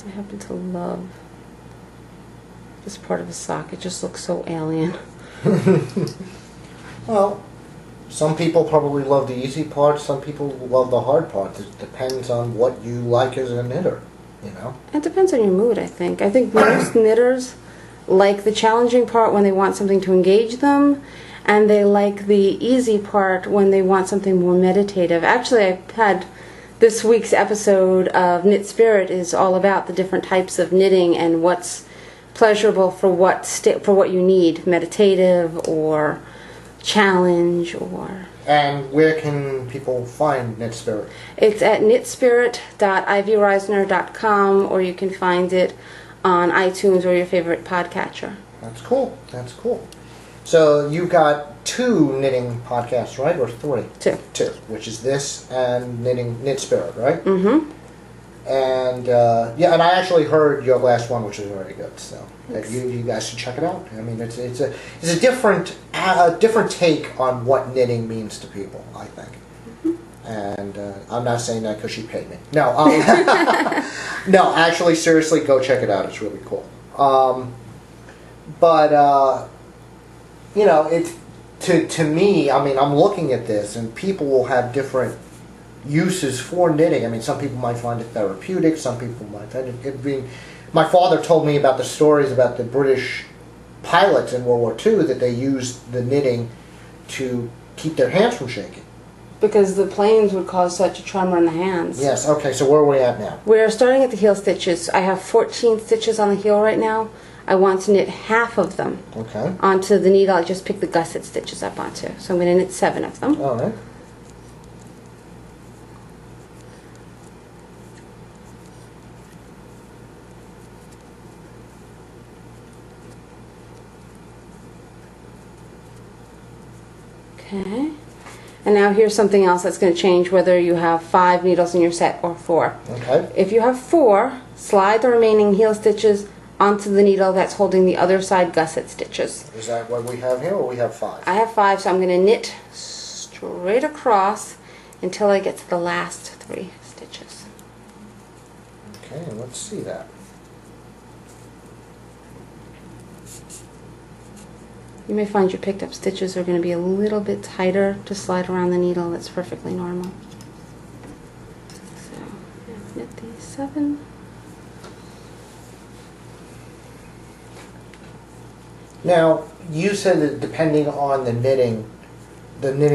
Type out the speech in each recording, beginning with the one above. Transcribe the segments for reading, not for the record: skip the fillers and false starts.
I happen to love this part of the sock. It just looks so alien. Well, some people probably love the easy part, some people love the hard part. It depends on what you like as a knitter, you know? It depends on your mood, I think. I think most knitters like the challenging part when they want something to engage them, and they like the easy part when they want something more meditative. Actually, I've had this week's episode of Knit Spirit is all about the different types of knitting and what's pleasurable for what you need, meditative or challenge or... And where can people find Knit Spirit? It's at knitspirit.ivyreisner.com, or you can find it on iTunes or your favorite podcatcher. That's cool. That's cool. So you've got 2 knitting podcasts, right? Or 3? 2. 2, which is this and Knit Spirit, right? Mm-hmm. And yeah, and I actually heard your last one, which is very good. So you guys should check it out. I mean, it's a different take on what knitting means to people, I think. Mm-hmm. And I'm not saying that because she paid me. No, no, actually, seriously, go check it out. It's really cool. But you know, it to me, I mean, I'm looking at this, and people will have different uses for knitting. I mean, some people might find it therapeutic, some people might find it being... My father told me about the stories about the British pilots in World War II, that they used the knitting to keep their hands from shaking. Because the planes would cause such a tremor in the hands. Yes, okay, so where are we at now? We're starting at the heel stitches. I have 14 stitches on the heel right now. I want to knit half of them onto the needle I just picked the gusset stitches up onto. So I'm going to knit 7 of them. All right. Okay, and now here's something else that's going to change whether you have 5 needles in your set or 4. Okay. If you have 4, slide the remaining heel stitches onto the needle that's holding the other side gusset stitches. Is that what we have here, or we have 5? I have 5, so I'm going to knit straight across until I get to the last 3 stitches. Okay, let's see that. You may find your picked up stitches are going to be a little bit tighter to slide around the needle. That's perfectly normal. So, knit these 7. Now, you said that depending on the knitting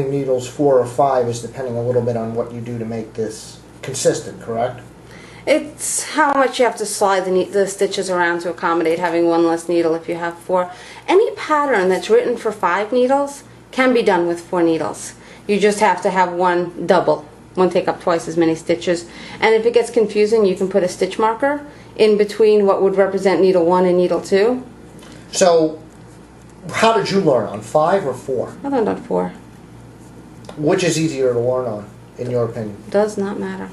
needles 4 or 5 is depending a little bit on what you do to make this consistent, correct? It's how much you have to slide the stitches around to accommodate having 1 less needle if you have 4. Any pattern that's written for 5 needles can be done with 4 needles. You just have to have one double, one take up twice as many stitches. And if it gets confusing, you can put a stitch marker in between what would represent needle 1 and needle 2. So, how did you learn, on 5 or 4? I learned on 4. Which is easier to learn on, in your opinion? Does not matter.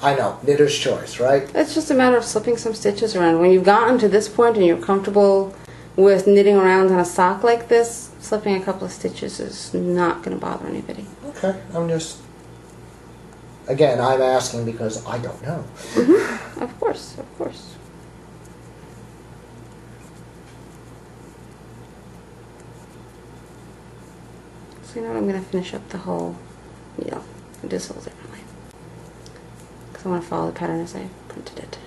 I know, knitter's choice, right? It's just a matter of slipping some stitches around. When you've gotten to this point and you're comfortable with knitting around on a sock like this, slipping a couple of stitches is not going to bother anybody. Okay, I'm just... Again, I'm asking because I don't know. Mm-hmm. Of course, of course. So you know what, I'm going to finish up the whole needle and do this a little differently. I want to follow the pattern as I printed it.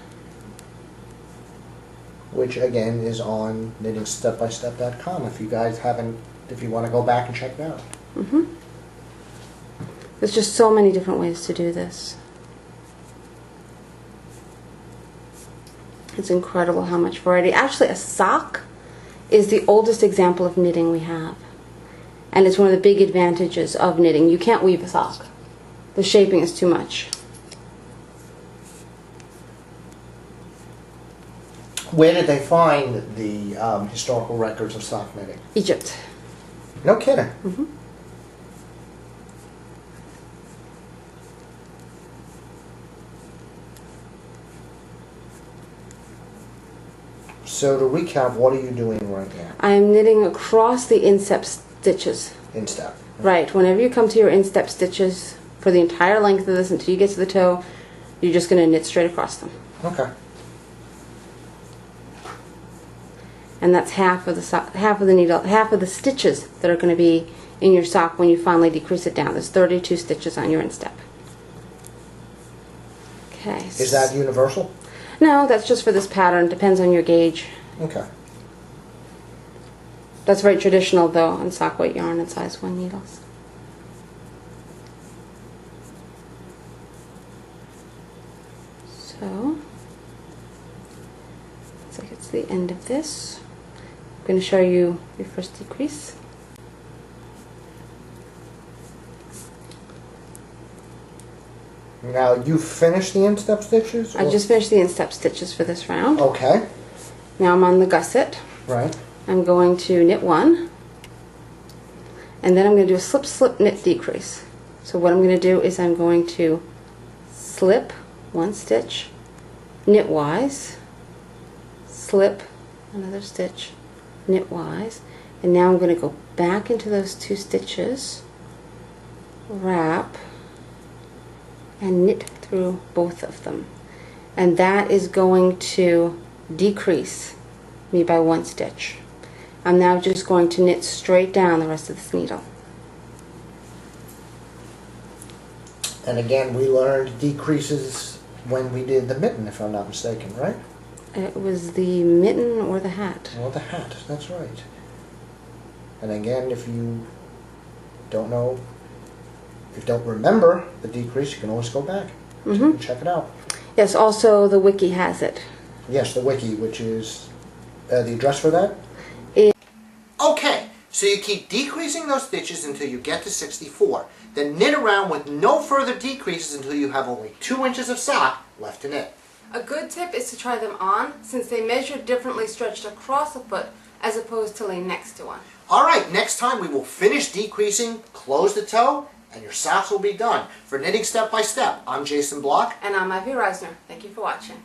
Which again is on knittingstepbystep.com if you guys haven't, if you want to go back and check it out. Mm-hmm. There's just so many different ways to do this. It's incredible how much variety. Actually, a sock is the oldest example of knitting we have. And it's one of the big advantages of knitting. You can't weave a sock. The shaping is too much. Where did they find the historical records of sock knitting? Egypt. No kidding. Mm-hmm. So to recap, what are you doing right now? I'm knitting across the instep stitches. Instep. Right. Whenever you come to your instep stitches for the entire length of this until you get to the toe, you're just going to knit straight across them. Okay. and that's half of the sock, half of the needle, half of the stitches that are going to be in your sock when you finally decrease it down. There's 32 stitches on your instep. Okay. Is that universal? No, that's just for this pattern. Depends on your gauge. Okay. That's very traditional though on sock weight yarn and size 1 needles. So, looks like it's the end of this. I'm going to show you your first decrease. Now you finished the instep stitches? I just finished the instep stitches for this round. Okay. Now I'm on the gusset. Right. I'm going to knit 1, and then I'm going to do a slip slip knit decrease. So what I'm going to do is I'm going to slip 1 stitch knitwise, slip another stitch knitwise, and now I'm going to go back into those 2 stitches, wrap, and knit through both of them, and that is going to decrease me by 1 stitch. I'm now just going to knit straight down the rest of this needle. And again, we learned decreases when we did the mitten, if I'm not mistaken, right? It was the mitten or the hat. Well, the hat, that's right. And again, if you don't know, if you don't remember the decrease, you can always go back and check it out. Yes, also the wiki has it. Yes, the wiki, which is the address for that? Okay, so you keep decreasing those stitches until you get to 64. Then knit around with no further decreases until you have only 2 inches of sock left to knit. A good tip is to try them on, since they measure differently stretched across a foot as opposed to laying next to one. Alright, next time we will finish decreasing, close the toe, and your socks will be done. For Knitting Step by Step, I'm Jason Block. And I'm Ivy Reisner. Thank you for watching.